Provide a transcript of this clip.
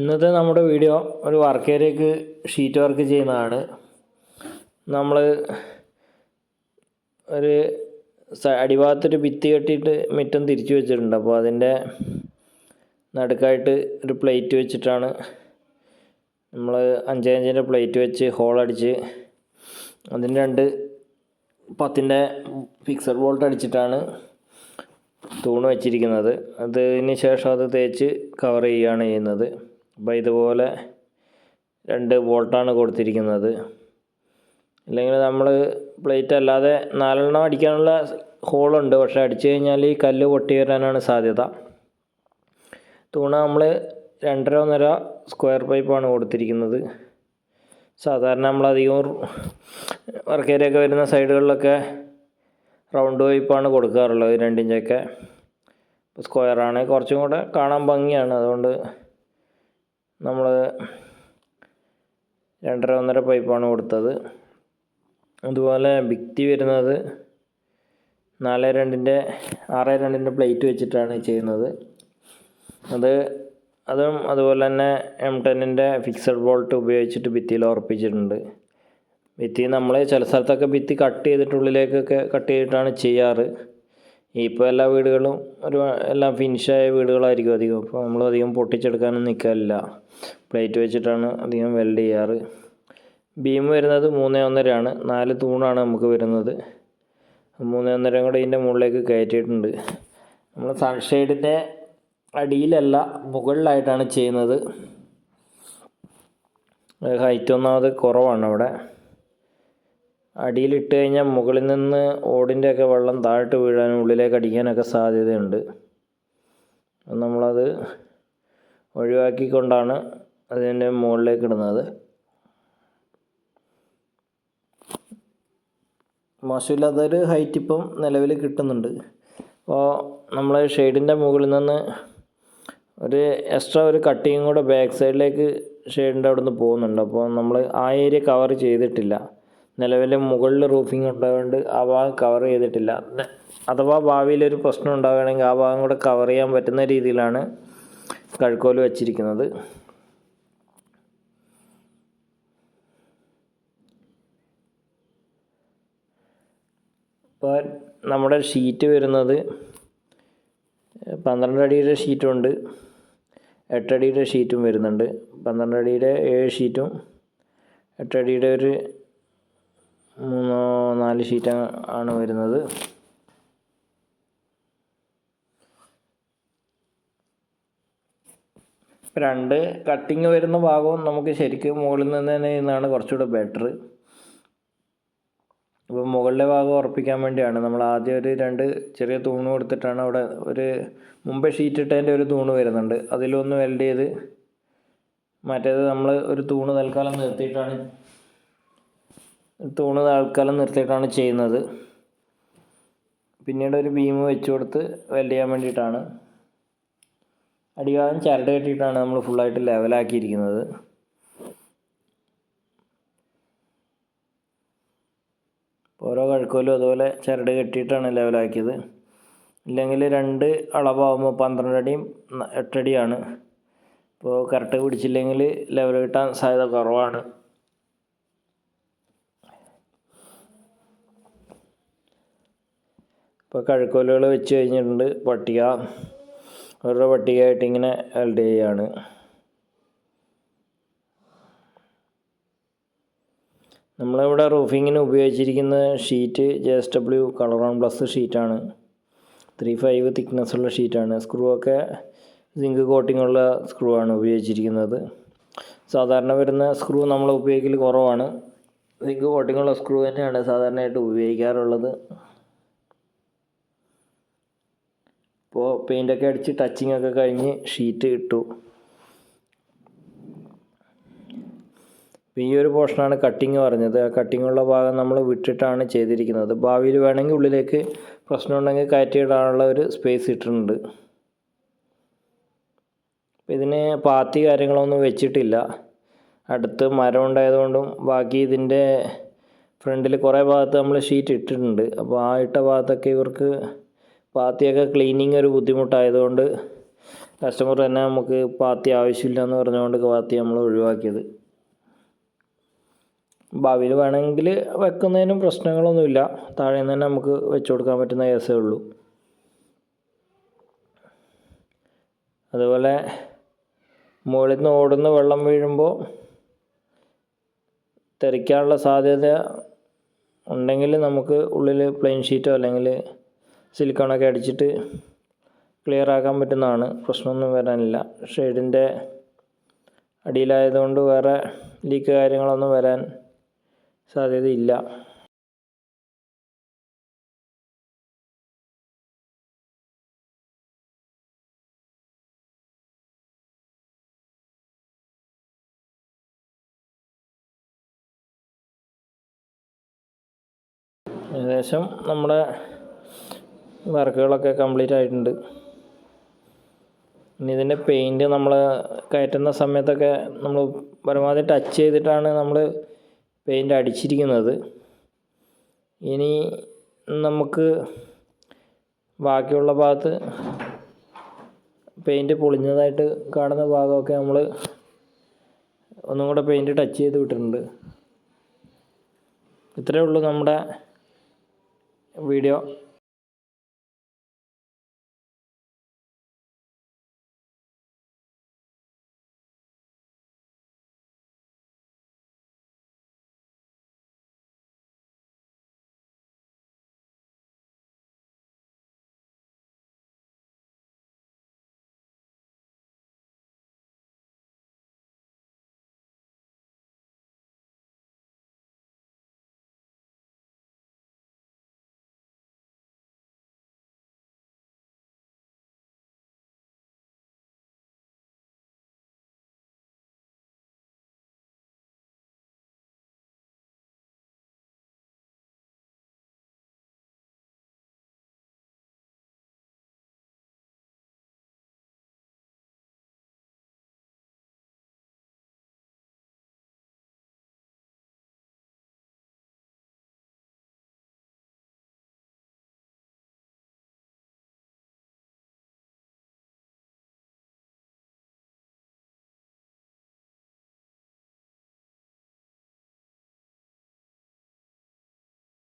ഇന്നത്തെ നമ്മുടെ വീഡിയോ ഒരു വർക്ക് ഏരിയക്ക് ഷീറ്റ് വർക്ക് ചെയ്യുന്നതാണ്. നമ്മൾ ഒരു അടിഭാഗത്തൊരു ഭിത്തി കെട്ടിയിട്ട് മുറ്റം തിരിച്ചു വെച്ചിട്ടുണ്ട്. അപ്പോൾ അതിൻ്റെ നടുക്കായിട്ട് ഒരു പ്ലേറ്റ് വെച്ചിട്ടാണ് നമ്മൾ 5 പ്ലേറ്റ് വെച്ച് ഹോളടിച്ച് അതിന് 2 10-ൻ്റെ ഫിക്സഡ് ബോൾട്ട് അടിച്ചിട്ടാണ് തൂണ് വെച്ചിരിക്കുന്നത്. അതിന് ശേഷം അത് തേച്ച് കവർ ചെയ്യുകയാണ് ചെയ്യുന്നത്. അപ്പോൾ ഇതുപോലെ 2 ബോൾട്ടാണ് കൊടുത്തിരിക്കുന്നത്. അല്ലെങ്കിൽ നമ്മൾ പ്ലേറ്റ് അല്ലാതെ 4 അടിക്കാനുള്ള ഹോളുണ്ട്, പക്ഷേ അടിച്ചു കഴിഞ്ഞാൽ ഈ കല്ല് പൊട്ടി വരാനാണ് സാധ്യത. തൂണ് നമ്മൾ 2.5 സ്ക്വയർ പൈപ്പാണ് കൊടുത്തിരിക്കുന്നത്. സാധാരണ നമ്മളധികം വർക്ക് ഏരിയ ഒക്കെ വരുന്ന സൈഡുകളിലൊക്കെ റൗണ്ട് പൈപ്പാണ് കൊടുക്കാറുള്ളത്, 2 ഇഞ്ചൊക്കെ. സ്ക്വയറാണ് കുറച്ചും കൂടെ കാണാൻ ഭംഗിയാണ്, അതുകൊണ്ട് നമ്മൾ 2.5 പൈപ്പാണ് കൊടുത്തത്. അതുപോലെ ഭിത്തി വരുന്നത് 4.2-ൻ്റെ 6.2-ൻ്റെ പ്ലേറ്റ് വെച്ചിട്ടാണ് ചെയ്യുന്നത്. അതും അതുപോലെ തന്നെ M10-ൻ്റെ ഫിക്സഡ് ബോൾട്ട് ഉപയോഗിച്ചിട്ട് ഭിത്തിയിൽ ഉറപ്പിച്ചിട്ടുണ്ട്. ഭിത്തി നമ്മൾ ചില സ്ഥലത്തൊക്കെ ഭിത്തി കട്ട് ചെയ്തിട്ട് ഉള്ളിലേക്കൊക്കെ കട്ട് ചെയ്തിട്ടാണ് ചെയ്യാറ്. ഇപ്പോൾ എല്ലാ വീടുകളും എല്ലാം ഫിനിഷായ വീടുകളായിരിക്കും അധികം. അപ്പോൾ നമ്മളധികം പൊട്ടിച്ചെടുക്കാനും നിൽക്കാറില്ല, പ്ലേറ്റ് വെച്ചിട്ടാണ് അധികം വെൽഡ് ചെയ്യാറ്. ബീം വരുന്നത് 3.1 4 തൂണാണ് നമുക്ക് വരുന്നത്. 3.1 കൂടെ ഇതിൻ്റെ മുകളിലേക്ക് കയറ്റിയിട്ടുണ്ട്. നമ്മൾ സൺഷെയ്ഡിൻ്റെ അടിയിലല്ല, മുകളിലായിട്ടാണ് ചെയ്യുന്നത്. ഹൈറ്റ് ഒന്നാമത് കുറവാണ് അവിടെ. അടിയിലിട്ട് കഴിഞ്ഞാൽ മുകളിൽ നിന്ന് ഓടിൻ്റെയൊക്കെ വെള്ളം താഴോട്ട് വീഴാനും ഉള്ളിലേക്ക് അടിക്കാനൊക്കെ സാധ്യതയുണ്ട്. നമ്മളത് ഒഴിവാക്കിക്കൊണ്ടാണ് അതിൻ്റെ മുകളിലേക്ക് ഇടുന്നത്. മോശമില്ലാത്തൊരു ഹൈറ്റ് ഇപ്പം നിലവിൽ കിട്ടുന്നുണ്ട്. അപ്പോൾ നമ്മൾ ഷെയ്ഡിൻ്റെ മുകളിൽ നിന്ന് ഒരു എക്സ്ട്രാ ഒരു കട്ടിങ് കൂടെ ബാക്ക് സൈഡിലേക്ക് ഷെയ്ഡിൻ്റെ അവിടെ നിന്ന് പോകുന്നുണ്ട്. അപ്പോൾ നമ്മൾ ആ ഏരിയ കവർ ചെയ്തിട്ടില്ല. നിലവിൽ മുകളിൽ റൂഫിങ് ഉണ്ടായതുകൊണ്ട് ആ ഭാഗം കവർ ചെയ്തിട്ടില്ല. അഥവാ ഭാവിയിലൊരു പ്രശ്നം ഉണ്ടാവുകയാണെങ്കിൽ ആ ഭാഗം കൂടെ കവർ ചെയ്യാൻ പറ്റുന്ന രീതിയിലാണ് കഴുക്കോല് വച്ചിരിക്കുന്നത്. ഇപ്പോൾ നമ്മുടെ ഷീറ്റ് വരുന്നത് 12 അടിയുടെ ഷീറ്റുണ്ട്, 8 അടിയുടെ ഷീറ്റും വരുന്നുണ്ട്. 12 അടിയുടെ 7 ഷീറ്റും 8 അടിയുടെ ഒരു 3-4 ഷീറ്റ് ആണ് വരുന്നത്. രണ്ട് കട്ടിങ് വരുന്ന ഭാഗവും നമുക്ക് ശരിക്കും മുകളിൽ നിന്ന് തന്നെ ചെയ്യുന്നതാണ് കുറച്ചുകൂടെ ബെറ്റർ. അപ്പോൾ മുകളിലെ ഭാഗം ഉറപ്പിക്കാൻ വേണ്ടിയാണ് നമ്മൾ ആദ്യം ഒരു 2 ചെറിയ തൂണ് കൊടുത്തിട്ടാണ് അവിടെ ഒരു മുമ്പേ ഷീറ്റ് ഇട്ടതിൻ്റെ ഒരു തൂണ് വരുന്നുണ്ട്, അതിലൊന്ന് വെൽഡ് ചെയ്ത് മറ്റേത് നമ്മൾ ഒരു തൂണ് തൽക്കാലം നിർത്തിയിട്ടാണ് ചെയ്യുന്നത്. പിന്നീട് ഒരു ബീം വെച്ച് കൊടുത്ത് വെൽഡ് ചെയ്യാൻ വേണ്ടിയിട്ടാണ്. അടിഭാഗം ചരട് കെട്ടിയിട്ടാണ് നമ്മൾ ഫുള്ളായിട്ട് ലെവലാക്കിയിരിക്കുന്നത്. ഓരോ കഴുക്കോലും അതുപോലെ ചരട് കെട്ടിയിട്ടാണ് ലെവലാക്കിയത്. ഇല്ലെങ്കിൽ 2 അളവാകുമ്പോൾ 12 അടിയും 8 അടിയാണ്. അപ്പോൾ കറക്റ്റ് പിടിച്ചില്ലെങ്കിൽ ലെവൽ കിട്ടാൻ സാധ്യത കുറവാണ്. ഇപ്പോൾ കഴുക്കോലുകൾ വെച്ച് കഴിഞ്ഞിട്ടുണ്ട്. ഓരോ പട്ടികയായിട്ട് ഇങ്ങനെ വെൽഡ് ചെയ്യുകയാണ്. നമ്മളിവിടെ റൂഫിങ്ങിന് ഉപയോഗിച്ചിരിക്കുന്ന ഷീറ്റ് JSW കളർ പ്ലസ് ഷീറ്റാണ്. 3.5 തിക്നെസ്സുള്ള ഷീറ്റാണ്. സ്ക്രൂ ഒക്കെ സിങ്ക് കോട്ടിങ്ങുള്ള സ്ക്രൂ ആണ് ഉപയോഗിച്ചിരിക്കുന്നത്. സാധാരണ വരുന്ന സ്ക്രൂ നമ്മൾ ഉപയോഗിക്കൽ കുറവാണ്. സിങ്ക് കോട്ടിങ്ങുള്ള സ്ക്രൂ തന്നെയാണ് സാധാരണയായിട്ട് ഉപയോഗിക്കാറുള്ളത്. ഇപ്പോൾ പെയിൻ്റൊക്കെ അടിച്ച് ടച്ചിങ് ഒക്കെ കഴിഞ്ഞ് ഷീറ്റ് ഇട്ടു. ഈ ഒരു പോർഷനാണ് കട്ടിങ് പറഞ്ഞത്. ആ കട്ടിങ്ങുള്ള ഭാഗം നമ്മൾ വിട്ടിട്ടാണ് ചെയ്തിരിക്കുന്നത്. ഭാവിയിൽ വേണമെങ്കിൽ ഉള്ളിലേക്ക് പ്രശ്നമുണ്ടെങ്കിൽ കയറ്റിയിടാനുള്ള ഒരു സ്പേസ് ഇട്ടിട്ടുണ്ട്. ഇതിന് പാത്തി കാര്യങ്ങളൊന്നും വെച്ചിട്ടില്ല. അടുത്ത് മരം ഉണ്ടായതുകൊണ്ടും ബാക്കി ഇതിൻ്റെ ഫ്രണ്ടിൽ കുറേ ഭാഗത്ത് നമ്മൾ ഷീറ്റ് ഇട്ടിട്ടുണ്ട്. അപ്പോൾ ആ ഇട്ട ഭാഗത്തൊക്കെ ഇവർക്ക് പാത്തിയൊക്കെ ക്ലീനിങ് ഒരു ബുദ്ധിമുട്ടായതുകൊണ്ട് കസ്റ്റമർ തന്നെ നമുക്ക് പാത്തി ആവശ്യമില്ല എന്ന് പറഞ്ഞുകൊണ്ട് പാത്തി നമ്മൾ ഒഴിവാക്കിയത്. ഭാവിയിൽ വേണമെങ്കിൽ വെക്കുന്നതിനും പ്രശ്നങ്ങളൊന്നുമില്ല, താഴെ നിന്ന് തന്നെ നമുക്ക് വെച്ച് കൊടുക്കാൻ പറ്റുന്ന കേസേ ഉള്ളൂ. അതുപോലെ മുകളിൽ നിന്ന് ഓടുന്ന വെള്ളം വീഴുമ്പോൾ തെറിക്കാനുള്ള സാധ്യത ഉണ്ടെങ്കിൽ നമുക്ക് ഉള്ളിൽ പ്ലെയിൻ ഷീറ്റോ അല്ലെങ്കിൽ സിലിക്കോണൊക്കെ അടിച്ചിട്ട് ക്ലിയർ ആക്കാൻ പറ്റുന്നതാണ്, പ്രശ്നമൊന്നും വരാനില്ല. ഷെയ്ഡിൻ്റെ അടിയിലായതുകൊണ്ട് വേറെ ലീക്ക് കാര്യങ്ങളൊന്നും വരാൻ സാധ്യതയില്ല. ഏകദേശം നമ്മുടെ വർക്കുകളൊക്കെ കംപ്ലീറ്റ് ആയിട്ടുണ്ട്. ഇനി ഇതിൻ്റെ പെയിൻറ്റ് നമ്മൾ കയറ്റുന്ന സമയത്തൊക്കെ നമ്മൾ പരമാവധി ടച്ച് ചെയ്തിട്ടാണ് നമ്മൾ പെയിൻറ്റ് അടിച്ചിരിക്കുന്നത്. ഇനി നമുക്ക് ബാക്കിയുള്ള ഭാഗത്ത് പെയിൻറ്റ് പൊളിഞ്ഞതായിട്ട് കാണുന്ന ഭാഗമൊക്കെ നമ്മൾ ഒന്നും കൂടെ പെയിൻറ്റ് ടച്ച് ചെയ്ത് വിട്ടിട്ടുണ്ട്. ഇത്രയേ ഉള്ളൂ നമ്മുടെ വീഡിയോ.